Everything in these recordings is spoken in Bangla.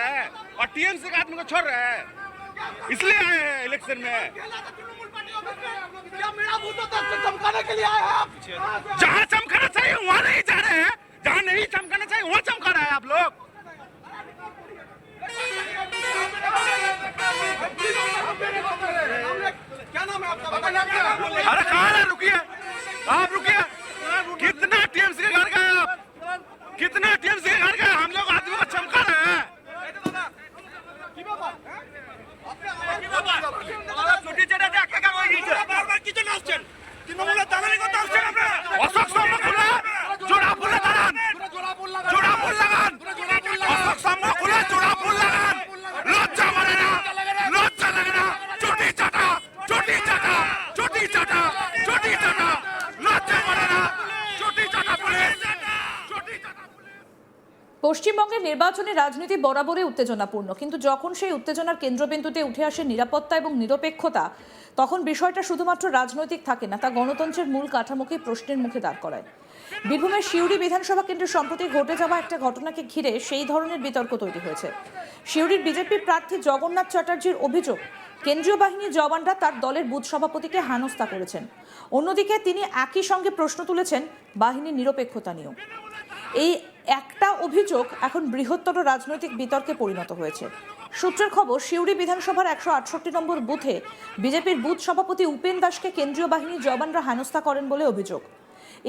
रहा है और टीएमसी का आदमी को छोड़ रहा है, इसलिए आए हैं इलेक्शन में। चमकाने के लिए आए हैं आप? जहाँ चमकाना चाहिए वहाँ नहीं जा रहे हैं, जहाँ नहीं चमकाना चाहिए वहाँ चमका रहे हैं आप लोग। क्या नाम है आपका? अरे कहाँ है, रुकिए, आप रुकिए। कितना टीएमसी के घर गए आप, कितना टीएमसी के घर गए, हम लोग आदमी को चमका रहे हैं। অশোক স্তম্ভ খুলে জোড়া ফুল লাগান, জোড়া ফুল লাগান, অশোক স্তম্ভ খুলে জোড়া ফুল লাগান। লজ্জা করে না, লজ্জা লাগে না, চটি চাটা, চটি চাটা, চটি চাটা, চটি চাটা, লজ্জা করে না, চটি চাটা পুলিশ, চটি চাটা। পশ্চিমবঙ্গের নির্বাচনী রাজনীতি বরাবরই উত্তেজনাপূর্ণ, কিন্তু যখন সেই উত্তেজনার কেন্দ্রবিন্দুতে উঠে আসে নিরাপত্তা এবং নিরপেক্ষতা, তখন বিষয়টা শুধুমাত্র রাজনৈতিক থাকে না, তা গণতন্ত্রের মূল কাঠামোকে প্রশ্নের মুখে দাঁড় করায়। বীরভূমের সিউড়ি বিধানসভা কেন্দ্রে সম্প্রতি ঘটে যাওয়া একটা ঘটনাকে ঘিরে সেই ধরনের বিতর্ক তৈরি হয়েছে। সিউড়ির বিজেপি প্রার্থী জগন্নাথ চ্যাটার্জির অভিযোগ, কেন্দ্রীয় বাহিনীর জওয়ানরা তার দলের বুথ সভাপতিকে হেনস্থা করেছেন। অন্যদিকে তিনি একই সঙ্গে প্রশ্ন তুলেছেন বাহিনীর নিরপেক্ষতা নিয়েও। এই একটা অভিযোগ এখন বৃহত্তর রাজনৈতিক বিতর্কে পরিণত হয়েছে। সূত্রের খবর, সিউড়ি বিধানসভার 168 নম্বর বুথে বিজেপির বুথ সভাপতি উপেন দাসকে কেন্দ্রীয় বাহিনীর জওয়ানরা হেনস্থা করেন বলে অভিযোগ।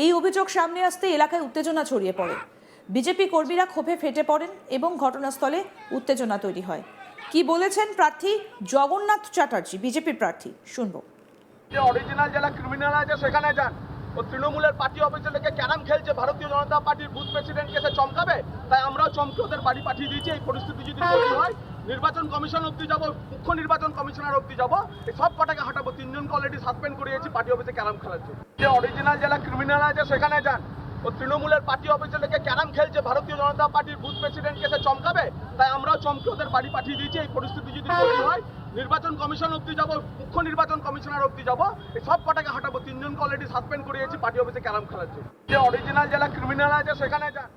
এই অভিযোগ সামনে আসতে এলাকায় উত্তেজনা ছড়িয়ে পড়ে। বিজেপি কর্মীরা ক্ষোভে ফেটে পড়েন এবং ঘটনাস্থলে উত্তেজনা তৈরি হয়। কি বলেছেন প্রার্থী জগন্নাথ চ্যাটার্জি, বিজেপির প্রার্থী, শুনবো। যে অরিজিনাল যারা ক্রিমিনাল আছে সেখানে যান। ও তৃণমূলের পার্টি অফিসে লেগে ক্যারাম খেলছে, ভারতীয় জনতা পার্টির বুথ প্রেসিডেন্টকে সে চমকাবে, তাই আমরাও চমকে ওদের বাড়ি পাঠিয়ে দিয়েছি। এই পরিস্থিতি যদি তৈরি হয়, নির্বাচন কমিশন অব্দি যাবো, মুখ্য নির্বাচন কমিশনার অব্দি যাবো, এই সব কটাকে হাঁটাবো। 3 জনকে অলরেডি সাসপেন্ড করিয়েছি পার্টি অফিসে ক্যারাম খেলার জন্য। যে অরিজিনাল যারা ক্রিমিনাল আছে সেখানে যান। ও তৃণমূলের পার্টি অফিসে লেগে ক্যারাম খেলছে, ভারতীয় জনতা পার্টির বুথ প্রেসিডেন্টকে সে চমকাবে, তাই আমরাও চমকে ওদের বাড়ি পাঠিয়ে দিয়েছি। এই পরিস্থিতি যদি তৈরি হয়, নির্বাচন কমিশন অব্দি যাবো, মুখ্য নির্বাচন কমিশনার অব্দি যাবো, এই সব কটাকে হাঁটাবো। 3 জনকে অলরেডি সাসপেন্ড করিয়েছি পার্টি অফিসে ক্যারাম খেলার জন্য। যে অরিজিনাল যারা ক্রিমিনাল আছে সেখানে যান।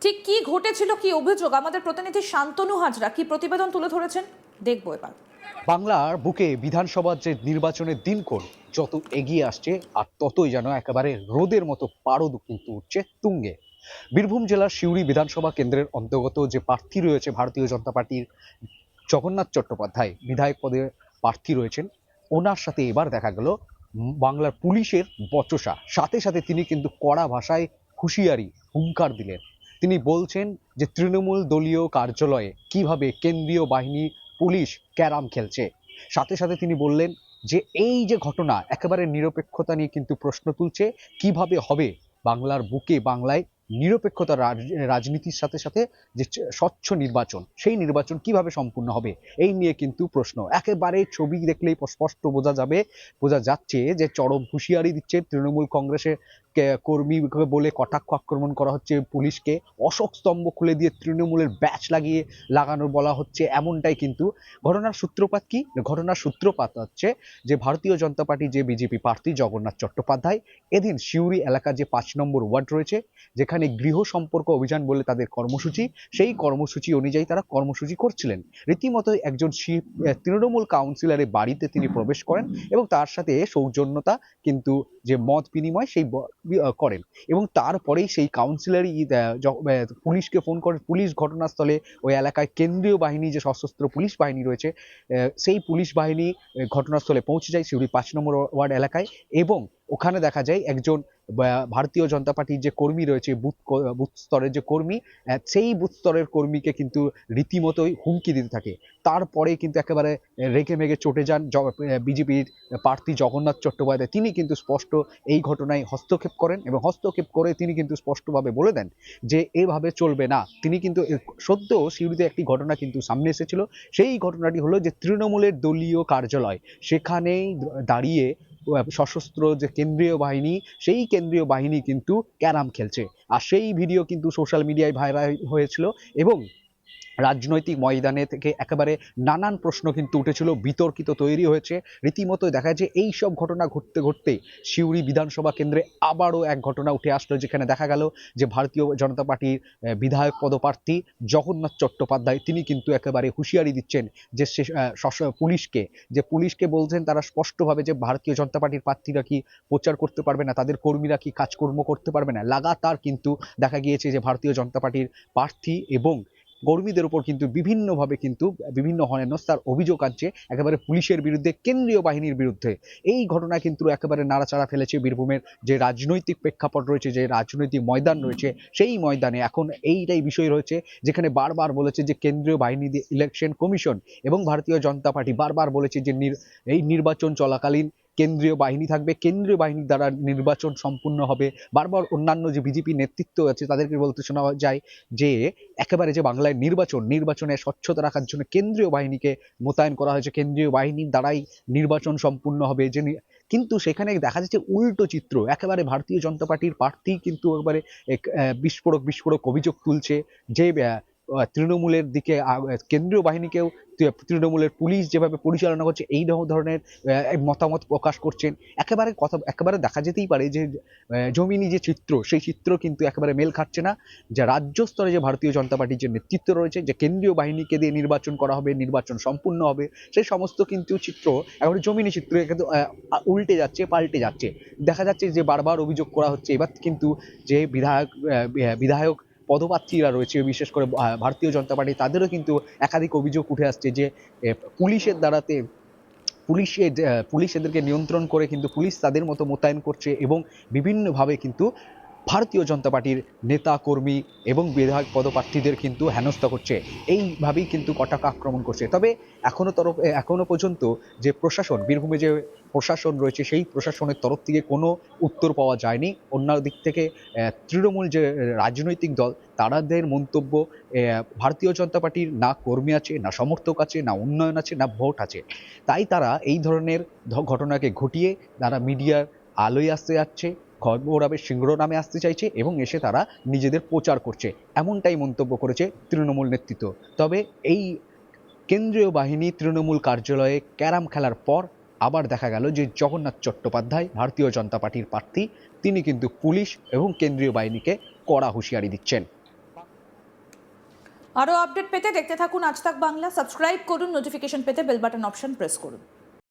ঠিক কি ঘটেছিল, কি অভিযোগ, আমাদের প্রতিনিধি শান্তনু হাজরা কি প্রতিবেদন তুলে ধরেছেন, দেখবো এবার। বাংলার বুকে বিধানসভার যে নির্বাচনের দিনক্ষণ যত এগিয়ে আসছে, আর ততই যেন একেবারে রোদের মতো পারদ কিন্তু উঠছে তুঙ্গে। বীরভূম জেলার সিউড়ি বিধানসভা কেন্দ্রের অন্তর্গত যে প্রার্থী রয়েছে ভারতীয় জনতা পার্টির জগন্নাথ চট্টোপাধ্যায়, বিধায়ক পদে প্রার্থী রয়েছেন, ওনার সাথে এবার দেখা গেল বাংলার পুলিশের বচসা। সাথে সাথে তিনি কিন্তু কড়া ভাষায় হুঁশিয়ারি, হুঙ্কার দিলেন। তিনি বলছেন যে তৃণমূল দলীয় কার্যালয়ে কিভাবে কেন্দ্রীয় বাহিনী পুলিশ ক্যারাম খেলছে। সাথে সাথে তিনি বললেন যে এই যে ঘটনা, একেবারে নিরপেক্ষতা নিয়ে কিন্তু প্রশ্ন তুলছে। কিভাবে হবে বাংলার বুকে, বাংলায় নিরপেক্ষতা রাজনীতির সাথে সাথে যে স্বচ্ছ নির্বাচন, সেই নির্বাচন কিভাবে সম্পূর্ণ হবে, এই নিয়ে কিন্তু প্রশ্ন। একেবারে ছবি দেখলেই স্পষ্ট বোঝা যাচ্ছে যে চরম হুঁশিয়ারি দিচ্ছে তৃণমূল কংগ্রেসের কর্মী বলে কটাক্ষ আক্রমণ করা হচ্ছে পুলিশকে। অশোক স্তম্ভ খুলে দিয়ে তৃণমূলের ব্যাচ লাগানো বলা হচ্ছে। এমনটাই কিন্তু ঘটনার সূত্রপাত। কি ঘটনার সূত্রপাত হচ্ছে যে ভারতীয় জনতা পার্টি যে বিজেপি প্রার্থী জগন্নাথ চট্টোপাধ্যায় এদিন সিউড়ি এলাকার যে 5 নম্বর ওয়ার্ড রয়েছে, যেখানে গৃহ সম্পর্ক অভিযান বলে তাদের কর্মসূচি, সেই কর্মসূচি অনুযায়ী তারা কর্মসূচি করছিলেন। রীতিমতো একজন তৃণমূল কাউন্সিলরের বাড়িতে তিনি প্রবেশ করেন এবং তার সাথে সৌজন্যতা কিন্তু যে মত বিনিময় সেই করেন, এবং তারপরেই সেই কাউন্সিলরই পুলিশকে ফোন করেন। পুলিশ ঘটনাস্থলে ওই এলাকায় কেন্দ্রীয় বাহিনী যে সশস্ত্র পুলিশ বাহিনী রয়েছে, সেই পুলিশ বাহিনী ঘটনাস্থলে পৌঁছে যায় সিউড়ি 5 নম্বর ওয়ার্ড এলাকায়, এবং ওখানে দেখা যায় একজন ভারতীয় জনতা পার্টির যে কর্মী রয়েছে, বুথ স্তরের যে কর্মী, সেই বুথ স্তরের কর্মীকে কিন্তু রীতিমতোই হুমকি দিতে থাকে। তারপরে কিন্তু একেবারে রেগে মেগে চটে যান বিজেপির প্রার্থী জগন্নাথ চট্টোপাধ্যায়। তিনি কিন্তু স্পষ্ট এই ঘটনায় হস্তক্ষেপ করেন এবং হস্তক্ষেপ করে তিনি কিন্তু স্পষ্টভাবে বলে দেন যে এভাবে চলবে না। তিনি কিন্তু সদ্য সিউড়িতে একটি ঘটনা কিন্তু সামনে এসেছিল। সেই ঘটনাটি হলো যে তৃণমূলের দলীয় কার্যালয়, সেখানেই দাঁড়িয়ে সশস্ত্র যে কেন্দ্রীয় বাহিনী, সেই কেন্দ্রীয় বাহিনী কিন্তু ক্যারাম খেলছে। আর সেই ভিডিও কিন্তু সোশ্যাল মিডিয়ায় ভাইরাল হয়েছিল এবং রাজনৈতিক ময়দানে থেকে একেবারে নানান প্রশ্ন কিন্তু উঠেছিল, বিতর্কিত তৈরি হয়েছে রীতিমতো। দেখা যায় এই সব ঘটনা ঘটতে ঘটতে সিউড়ি বিধানসভা কেন্দ্রে আবারও এক ঘটনা উঠে আসলো, যেখানে দেখা গেল যে ভারতীয় জনতা পার্টির বিধায়ক পদপ্রার্থী জগন্নাথ চট্টোপাধ্যায় তিনি কিন্তু একেবারে হুঁশিয়ারি দিচ্ছেন যে পুলিশকে বলছেন তারা স্পষ্টভাবে যে ভারতীয় জনতা পার্টির প্রার্থীরা কি প্রচার করতে পারবে না, তাদের কর্মীরা কি কাজকর্ম করতে পারবে না। লাগাতার কিন্তু দেখা গিয়েছে যে ভারতীয় জনতা পার্টির প্রার্থী এবং কর্মীদের উপর কিন্তু বিভিন্নভাবে কিন্তু বিভিন্ন হেনস্থার অভিযোগ আনছে একেবারে পুলিশের বিরুদ্ধে, কেন্দ্রীয় বাহিনীর বিরুদ্ধে। এই ঘটনা কিন্তু একেবারে নাড়াচাড়া ফেলেছে বীরভূমের যে রাজনৈতিক প্রেক্ষাপট রয়েছে, যে রাজনৈতিক ময়দান রয়েছে, সেই ময়দানে এখন এইটাই বিষয় রয়েছে, যেখানে বারবার বলেছে যে কেন্দ্রীয় বাহিনী ইলেকশন কমিশন এবং ভারতীয় জনতা পার্টি বারবার বলেছে যে এই নির্বাচন চলাকালীন কেন্দ্রীয় বাহিনী থাকবে, কেন্দ্রীয় বাহিনীর দ্বারা নির্বাচন সম্পূর্ণ হবে। বারবার অন্যান্য যে বিজেপি নেতৃত্ব আছে তাদেরকে বলতে শোনা যায় যে একেবারে যে বাংলায় নির্বাচনে স্বচ্ছতা রাখার জন্য কেন্দ্রীয় বাহিনীকে মোতায়েন করা হয়েছে, কেন্দ্রীয় বাহিনীর দ্বারাই নির্বাচন সম্পূর্ণ হবে। যে কিন্তু সেখানে দেখা যাচ্ছে উল্টো চিত্র, একেবারে ভারতীয় জনতা পার্টির প্রার্থী কিন্তু একবারে বিস্ফোরক অভিযোগ তুলছে যে তৃণমূলের দিকে কেন্দ্রীয় বাহিনীকেও তৃণমূলের পুলিশ যেভাবে পরিচালনা করছে এই ধরনের মতামত প্রকাশ করছেন। একেবারে দেখা যেতেই পারে যে জমিনি যে চিত্র, সেই চিত্র কিন্তু একেবারে মেল খাচ্ছে না। যে রাজ্য স্তরে যে ভারতীয় জনতা পার্টির যে নেতৃত্ব রয়েছে, যে কেন্দ্রীয় বাহিনীকে দিয়ে নির্বাচন করা হবে, নির্বাচন সম্পূর্ণ হবে, সেই সমস্ত কিন্তু চিত্র একেবারে জমিনি চিত্র কিন্তু উল্টে যাচ্ছে, পাল্টে যাচ্ছে। দেখা যাচ্ছে যে বারবার অভিযোগ করা হচ্ছে এবার কিন্তু যে বিধায়ক পদপ্রার্থীরা রয়েছে, বিশেষ করে ভারতীয় জনতা পার্টি, তাদেরও কিন্তু একাধিক অভিযোগ উঠে আসছে যে পুলিশের দ্বারাতে পুলিশ এদেরকে নিয়ন্ত্রণ করে কিন্তু পুলিশ তাদের মতো মোতায়েন করছে এবং বিভিন্নভাবে কিন্তু ভারতীয় জনতা পার্টির নেতা কর্মী এবং বিধায়ক পদপ্রার্থীদের কিন্তু হেনস্থা করছে, এইভাবেই কিন্তু কটাক্ষ আক্রমণ করছে। তবে এখনো পর্যন্ত যে প্রশাসন, বীরভূমে যে প্রশাসন রয়েছে, সেই প্রশাসনের তরফ থেকে কোনো উত্তর পাওয়া যায়নি। অন্য দিক থেকে তৃণমূল যে রাজনৈতিক দল, তাদের মন্তব্য ভারতীয় জনতা পার্টির না কর্মী আছে, না সমর্থক আছে, না উন্নয়ন আছে, না ভোট আছে। তাই তারা এই ধরনের ঘটনাকে ঘটিয়ে তারা মিডিয়ার আলোয় আসতে যাচ্ছে, খবরাবের শিংড়ো নামে আসতে চাইছে এবং এসে তারা নিজেদের প্রচার করছে, এমনটাই মন্তব্য করেছে তৃণমূল নেতৃত্ব। তবে এই কেন্দ্রীয় বাহিনী তৃণমূল কার্যালয়ে ক্যারাম খেলার পর আবার দেখা গেল যে জগন্নাথ চট্টোপাধ্যায়, ভারতীয় জনতা পার্টির প্রার্থী, তিনি কিন্তু পুলিশ এবং কেন্দ্রীয় বাহিনীকে কড়া হুঁশিয়ারি দিচ্ছেন। আরও আপডেট পেতে দেখতে থাকুন আজ তাক বাংলা, সাবস্ক্রাইব করুন, নোটিফিকেশন পেতে বেল বাটন অপশন প্রেস করুন।